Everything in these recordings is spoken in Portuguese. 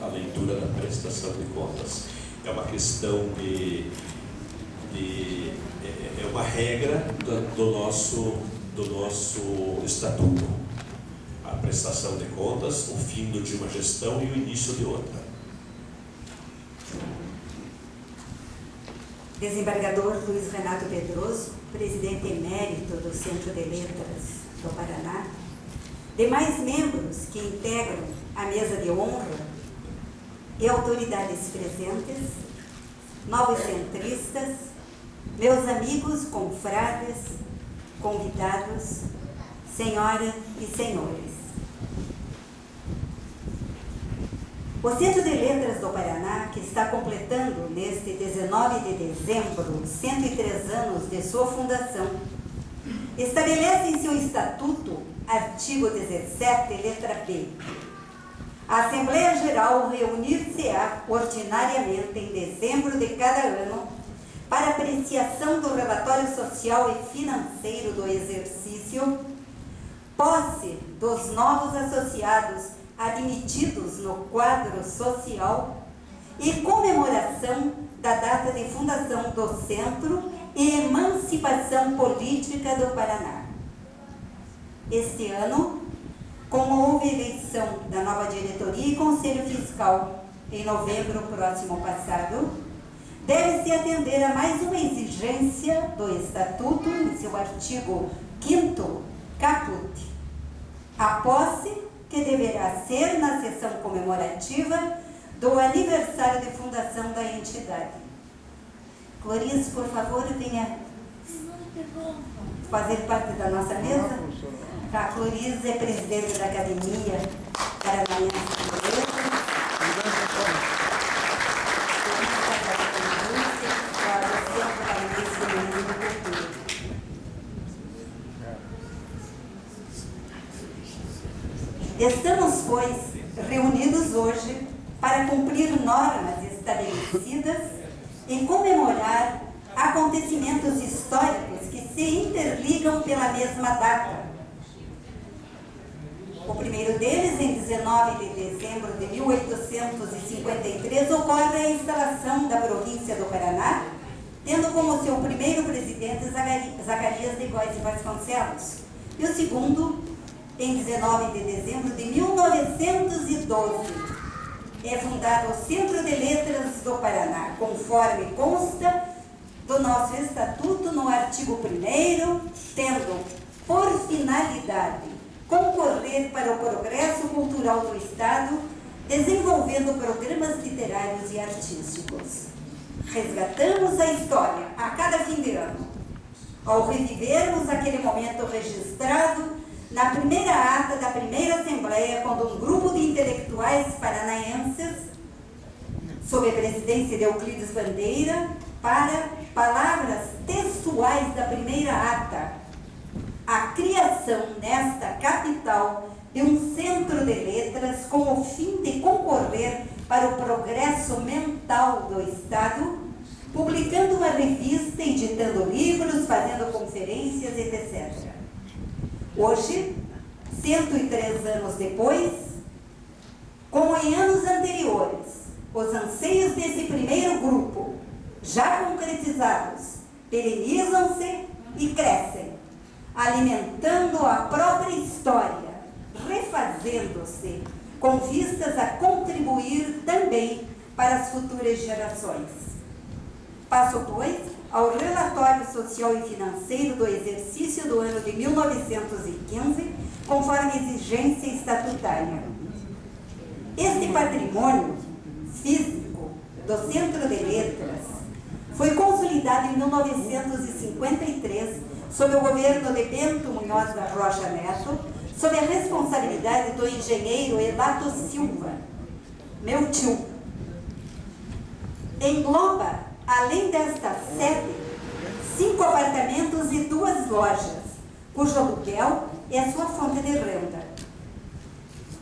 a leitura da prestação de contas. É uma questão é uma regra do nosso estatuto. A prestação de contas, o fim de uma gestão e o início de outra. Desembargador Luiz Renato Pedroso, presidente emérito do Centro de Letras do Paraná, demais membros que integram a mesa de honra e autoridades presentes, novos centristas, meus amigos, confrades, convidados, senhoras e senhores. O Centro de Letras do Paraná, que está completando neste 19 de dezembro 103 anos de sua fundação, estabelece em seu estatuto, artigo 17, letra B, a Assembleia Geral reunir-se-á ordinariamente em dezembro de cada ano para apreciação do relatório social e financeiro do exercício, posse dos novos associados admitidos no quadro social e comemoração da data de fundação do Centro e emancipação política do Paraná. Este ano, como houve eleição da nova diretoria e conselho fiscal em novembro próximo passado, deve-se atender a mais uma exigência do Estatuto, em seu artigo 5º, caput. A posse que deverá ser na sessão comemorativa do aniversário de fundação da entidade. Cloris, por favor, venha fazer parte da nossa mesa. A Cloris é presidente da Academia Paranaense de Letras. Estamos, pois, reunidos hoje para cumprir normas estabelecidas e comemorar acontecimentos históricos que se interligam pela mesma data. O primeiro deles, em 19 de dezembro de 1853, ocorre a instalação da província do Paraná, tendo como seu primeiro presidente Zacarias de Góes e Vasconcelos, e o segundo, em 19 de dezembro de 1912, é fundado o Centro de Letras do Paraná, conforme consta do nosso Estatuto no artigo 1º, tendo por finalidade concorrer para o progresso cultural do Estado, desenvolvendo programas literários e artísticos. Resgatamos a história a cada fim de ano, ao revivermos aquele momento registrado na primeira ata da primeira Assembleia, quando um grupo de intelectuais paranaenses, sob a presidência de Euclides Bandeira, para palavras textuais da primeira ata, a criação nesta capital de um centro de letras com o fim de concorrer para o progresso mental do Estado, publicando uma revista, editando livros, fazendo conferências, etc. Hoje, 103 anos depois, como em anos anteriores, os anseios desse primeiro grupo, já concretizados, perenizam-se e crescem, alimentando a própria história, refazendo-se, com vistas a contribuir também para as futuras gerações. Passo, pois, ao relatório social e financeiro do exercício do ano de 1915, conforme exigência estatutária. Este patrimônio físico do Centro de Letras foi consolidado em 1953, sob o governo de Bento Munhoz da Rocha Neto, sob a responsabilidade do engenheiro Elato Silva, meu tio. Engloba, além desta sede, 5 apartamentos e 2 lojas, cujo aluguel é sua fonte de renda.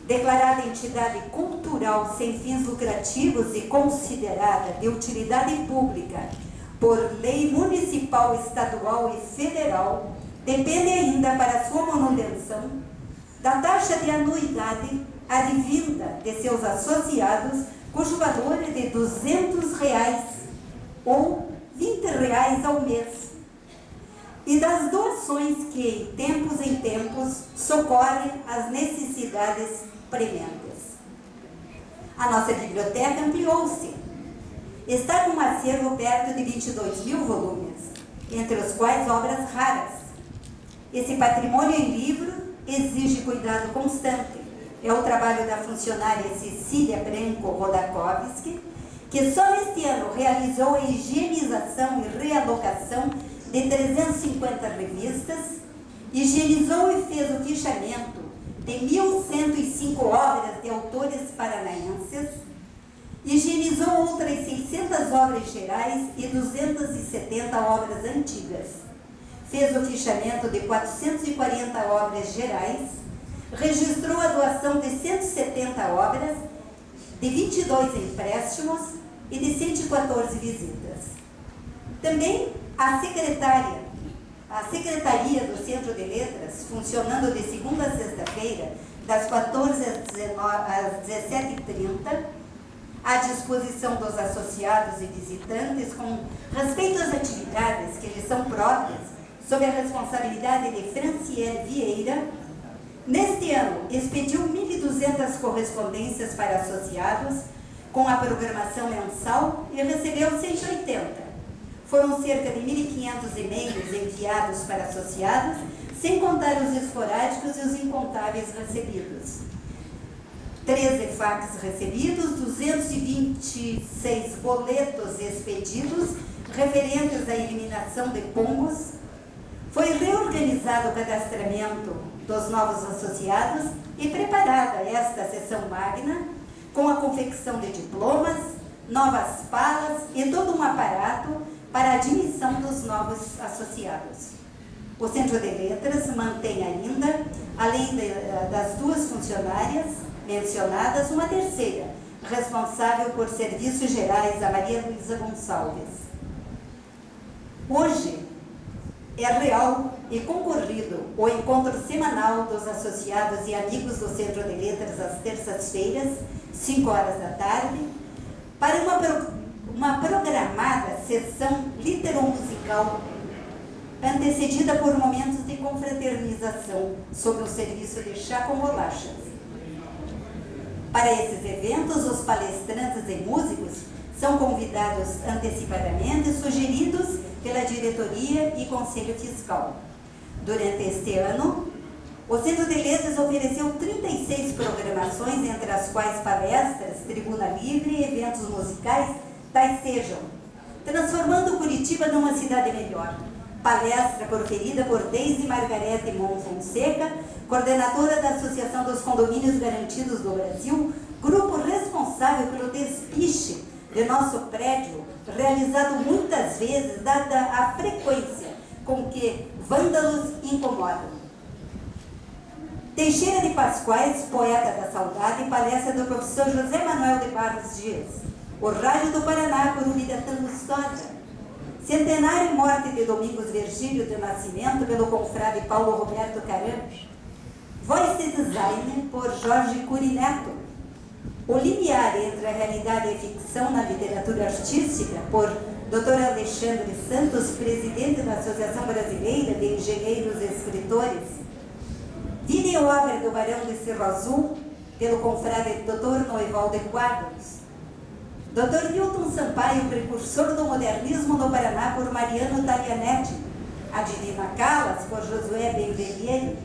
Declarada entidade cultural sem fins lucrativos e considerada de utilidade pública por lei municipal, estadual e federal, depende ainda para sua manutenção da taxa de anuidade advinda de seus associados, cujo valor é de R$200 ou R$20 ao mês, e das doações que, em tempos, socorrem as necessidades prementes. A nossa biblioteca ampliou-se. Está com um acervo perto de 22.000 volumes, entre os quais obras raras. Esse patrimônio em livro exige cuidado constante. É o trabalho da funcionária Cecília Branco Rodakovski, que só neste ano realizou a higienização e realocação de 350 revistas, higienizou e fez o fichamento de 1.105 obras de autores paranaenses, higienizou outras 600 obras gerais e 270 obras antigas, fez o fichamento de 440 obras gerais, registrou a doação de 170 obras, de 22 empréstimos e de 114 visitas. Também a Secretaria do Centro de Letras, funcionando de segunda a sexta-feira, das 14 às 17h30, à disposição dos associados e visitantes com respeito às atividades que lhes são próprias, sob a responsabilidade de Franciele Vieira. Neste ano, expediu 1.200 correspondências para associados, com a programação mensal, e recebeu 180. Foram cerca de 1.500 e-mails enviados para associados, sem contar os esporádicos e os incontáveis recebidos. 13 fax recebidos, 226 boletos expedidos, referentes à eliminação de pombos. Foi reorganizado o cadastramento dos novos associados e preparada esta sessão magna com a confecção de diplomas, novas palas e todo um aparato para a admissão dos novos associados. O Centro de Letras mantém ainda, além das duas funcionárias mencionadas, uma terceira, responsável por serviços gerais, a Maria Luísa Gonçalves. Hoje é real e concorrido o encontro semanal dos associados e amigos do Centro de Letras às terças-feiras, 5 horas da tarde, para uma programada sessão litero-musical antecedida por momentos de confraternização sobre o serviço de chá com bolachas. Para esses eventos, os palestrantes e músicos são convidados antecipadamente, sugeridos pela diretoria e conselho fiscal. Durante este ano, o Centro de Letras ofereceu 36 programações, entre as quais palestras, tribuna livre e eventos musicais, tais sejam: Transformando Curitiba numa Cidade Melhor, palestra proferida por Deise Margarete Mon Fonseca, coordenadora da Associação dos Condomínios Garantidos do Brasil, grupo responsável pelo despiche de nosso prédio, realizado muitas vezes, dada a frequência com que vândalos incomodam. Teixeira de Pascoais, poeta da saudade, palestra do professor José Manuel de Barros Dias. O Rádio do Paraná, Curubiratã Lustosa. Centenário e morte de Domingos Virgílio de Nascimento, pelo confrade Paulo Roberto Carambi. Voice Design, por Jorge Curineto. O limiar entre a realidade e a ficção na literatura artística, por Dr. Alexandre Santos, presidente da Associação Brasileira de Engenheiros e Escritores. Vida e obra do Barão de Cerro Azul, pelo confrade Dr. Noivaldo Quadros. Dr. Milton Sampaio, precursor do modernismo no Paraná, por Mariano Taglianetti. A Divina Calas, por Josué Benvelier.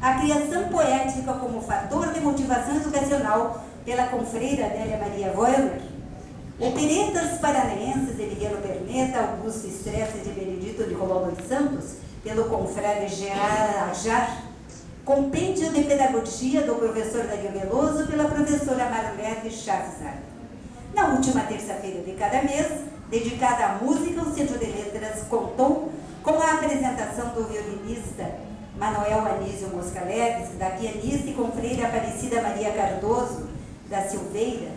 A criação poética como fator de motivação educacional, pela confreira Adélia Maria Voeler. Operetas paranaenses, Emiliano Perneta, Augusto Estresse de Benedito Nicolau dos Santos, pelo confrade Gerard Ajar. Compêndio de Pedagogia, do professor Dario Veloso, pela professora Marlete Chavzar. Na última terça-feira de cada mês, dedicada à música, o Centro de Letras contou com a apresentação do violinista Manuel Anísio Moscaleves, da pianista e confreira Aparecida Maria Cardoso da Silveira,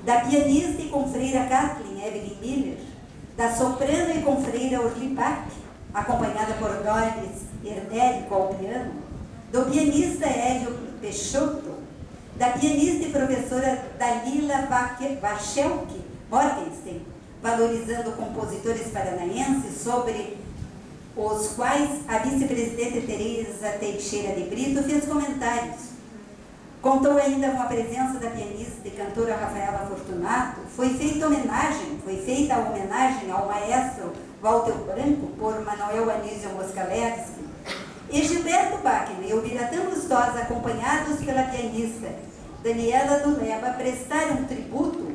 da pianista e confreira Kathleen Evelyn Miller, da soprano e confreira Orli Bach, acompanhada por Doris Ernérico ao piano, do pianista Hélio Peixoto, da pianista e professora Dalila Wachelke Morgenstern, valorizando compositores paranaenses, sobre os quais a vice-presidente Tereza Teixeira de Brito fez comentários. Contou ainda com a presença da pianista e cantora Rafaela Fortunato. Foi feita a homenagem ao maestro Walter Branco por Manuel Anísio Moskalevski e Gilberto Bachner e o Biratã Lustosa, acompanhados pela pianista Daniela Duleba, prestaram tributo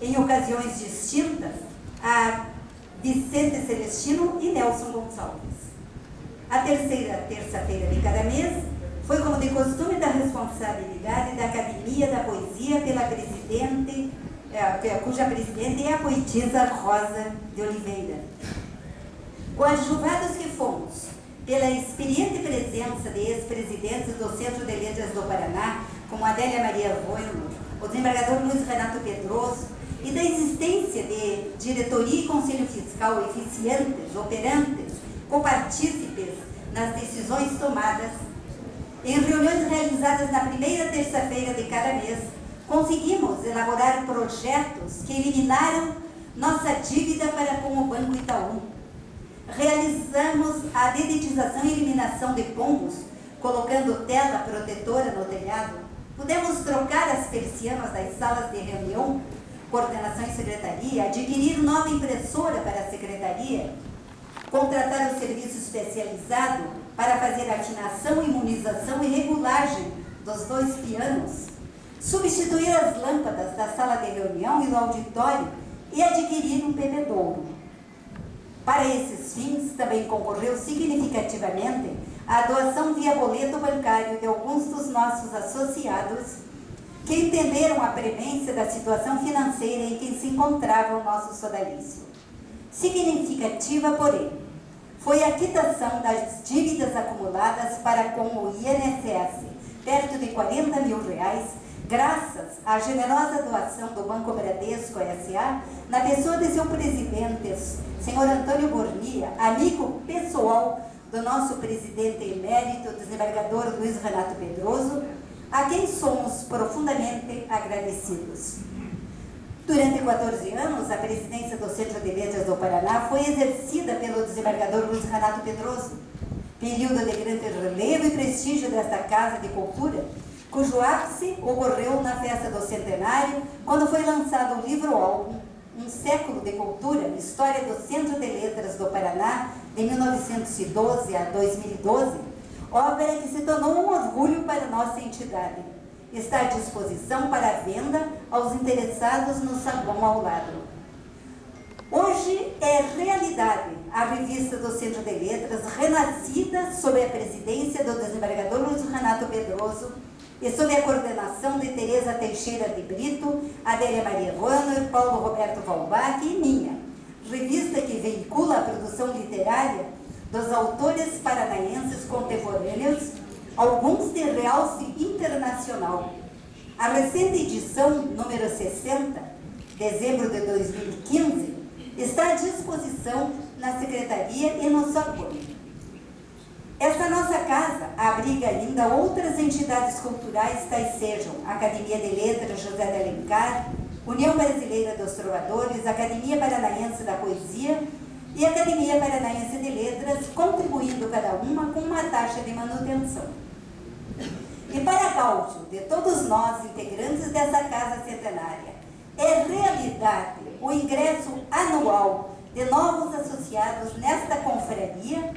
em ocasiões distintas a Vicente Celestino e Nelson Gonçalves. A terceira terça-feira de cada mês foi, como de costume, da responsabilidade da Academia da Poesia, pela presidente, cuja presidente é a poetisa Rosa de Oliveira. Coadjuvados que fomos pela experiente presença de ex-presidentes do Centro de Letras do Paraná, como Adélia Maria Bueno, o desembargador Luiz Renato Pedroso, e da existência de diretoria e conselho fiscal eficientes, operantes, copartícipes nas decisões tomadas, em reuniões realizadas na primeira terça-feira de cada mês, conseguimos elaborar projetos que eliminaram nossa dívida para com o Banco Itaú. Realizamos a dedetização e eliminação de pombos, colocando tela protetora no telhado. Pudemos trocar as persianas das salas de reunião, coordenação e secretaria, adquirir nova impressora para a secretaria, contratar o serviço especializado para fazer afinação, imunização e regulagem dos 2 pianos, substituir as lâmpadas da sala de reunião e do auditório e adquirir um bebedouro. Para esses fins, também concorreu significativamente a doação via boleto bancário de alguns dos nossos associados que entenderam a premência da situação financeira em que se encontrava o nosso sodalício. Significativa, porém, foi a quitação das dívidas acumuladas para com o INSS, perto de R$40 mil, graças à generosa doação do Banco Bradesco S.A., na pessoa de seu presidente, senhor Antônio Bornia, amigo pessoal do nosso presidente emérito, desembargador Luiz Renato Pedroso, a quem somos profundamente agradecidos. Durante 14 anos, a presidência do Centro de Letras do Paraná foi exercida pelo desembargador Luiz Renato Pedroso, período de grande relevo e prestígio desta Casa de Cultura, cujo ápice ocorreu na festa do centenário, quando foi lançado o livro-álbum Um Século de Cultura, História do Centro de Letras do Paraná, de 1912 a 2012, obra que se tornou um orgulho para nossa entidade. Está à disposição para venda aos interessados no saguão ao lado. Hoje é realidade a revista do Centro de Letras, renascida sob a presidência do desembargador Luiz Renato Pedroso e sob a coordenação de Tereza Teixeira de Brito, Adélia Maria Bueno, Paulo Roberto Valbach e minha. Revista que veicula a produção literária dos autores paranaenses contemporâneos, alguns de realce internacional. A recente edição, número 60, dezembro de 2015, está à disposição na Secretaria e no saguão. Esta nossa casa abriga ainda outras entidades culturais, tais sejam a Academia de Letras José de Alencar, União Brasileira dos Trovadores, Academia Paranaense da Poesia e Academia Paranaense de Letras, contribuindo cada uma com uma taxa de manutenção. E para gáudio de todos nós, integrantes dessa Casa Centenária, é realidade o ingresso anual de novos associados nesta confraria,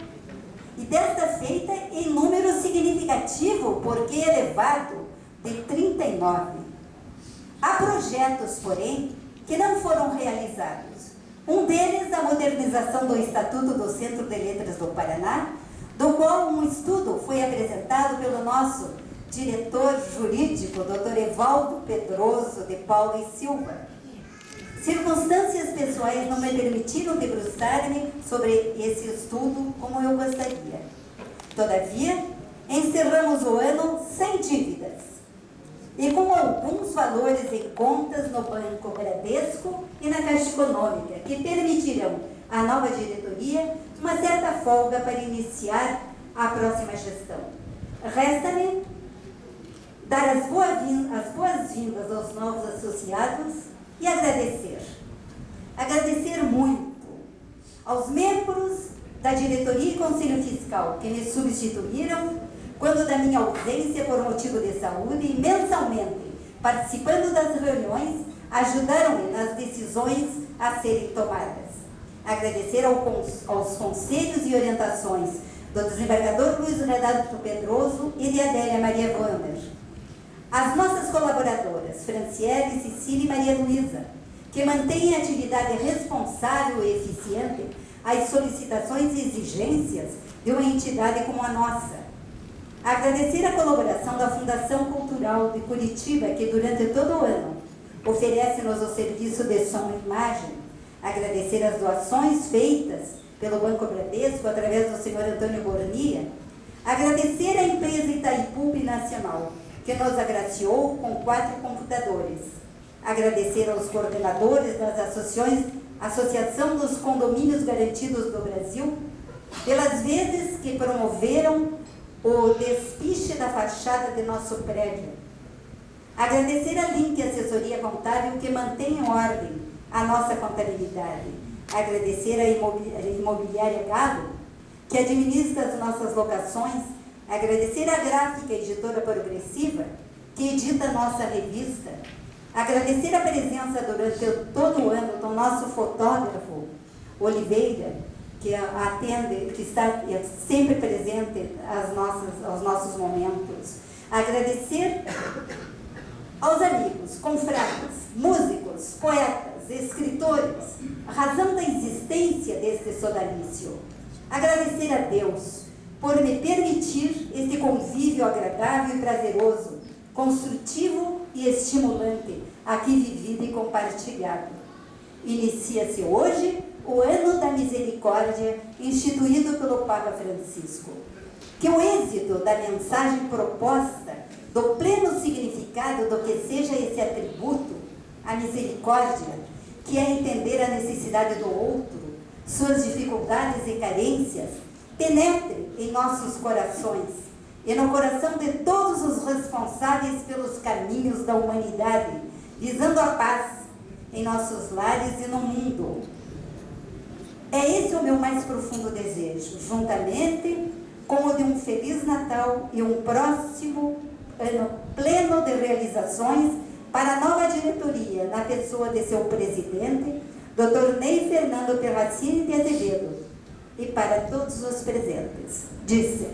e desta feita em número significativo, porque elevado, de 39. Há projetos, porém, que não foram realizados. Um deles, a modernização do Estatuto do Centro de Letras do Paraná, do qual um estudo foi apresentado pelo nosso diretor jurídico, Dr. Evaldo Pedroso de Paula e Silva. Circunstâncias pessoais não me permitiram debruçar-me sobre esse estudo como eu gostaria. Todavia, encerramos o ano sem dívidas e com alguns valores em contas no Banco Bradesco e na Caixa Econômica, que permitirão à nova diretoria uma certa folga para iniciar a próxima gestão. Resta-me dar as boas-vindas aos novos associados e agradecer. Agradecer muito aos membros da diretoria e conselho fiscal que me substituíram quando da minha ausência por motivo de saúde e mensalmente, participando das reuniões, ajudaram-me nas decisões a serem tomadas. Agradecer aos conselhos e orientações do desembargador Luiz Renato Pedroso e de Adélia Maria Wander. As nossas colaboradoras, Franciele, Cecília e Maria Luísa, que mantêm a atividade responsável e eficiente às solicitações e exigências de uma entidade como a nossa. Agradecer a colaboração da Fundação Cultural de Curitiba, que durante todo o ano oferece-nos o serviço de som e imagem. Agradecer as doações feitas pelo Banco Bradesco, através do senhor Antônio Bornia. Agradecer à empresa Itaipu Binacional, que nos agraciou com 4 computadores. Agradecer aos coordenadores das Associação dos Condomínios Garantidos do Brasil, pelas vezes que promoveram o despiche da fachada de nosso prédio. Agradecer a Link Assessoria Contábil, que mantém em ordem a nossa contabilidade. Agradecer a Imobiliária Galo, que administra as nossas locações. Agradecer a Gráfica Editora Progressiva, que edita a nossa revista. Agradecer a presença durante todo o ano do nosso fotógrafo, Oliveira, que atende, que está sempre presente aos nossos momentos. Agradecer aos amigos, confrades, músicos, poetas, escritores, a razão da existência deste sodalício. Agradecer a Deus por me permitir este convívio agradável e prazeroso, construtivo e estimulante, aqui vivido e compartilhado. Inicia-se hoje o Ano da Misericórdia, instituído pelo Papa Francisco. Que o êxito da mensagem proposta, do pleno significado do que seja esse atributo, a misericórdia, que é entender a necessidade do outro, suas dificuldades e carências, penetre em nossos corações e no coração de todos os responsáveis pelos caminhos da humanidade, visando a paz em nossos lares e no mundo. É esse o meu mais profundo desejo, juntamente com o de um Feliz Natal e um próximo ano pleno de realizações para a nova diretoria, na pessoa de seu presidente, Dr. Ney Fernando Perracini de Azevedo, e para todos os presentes. Disse: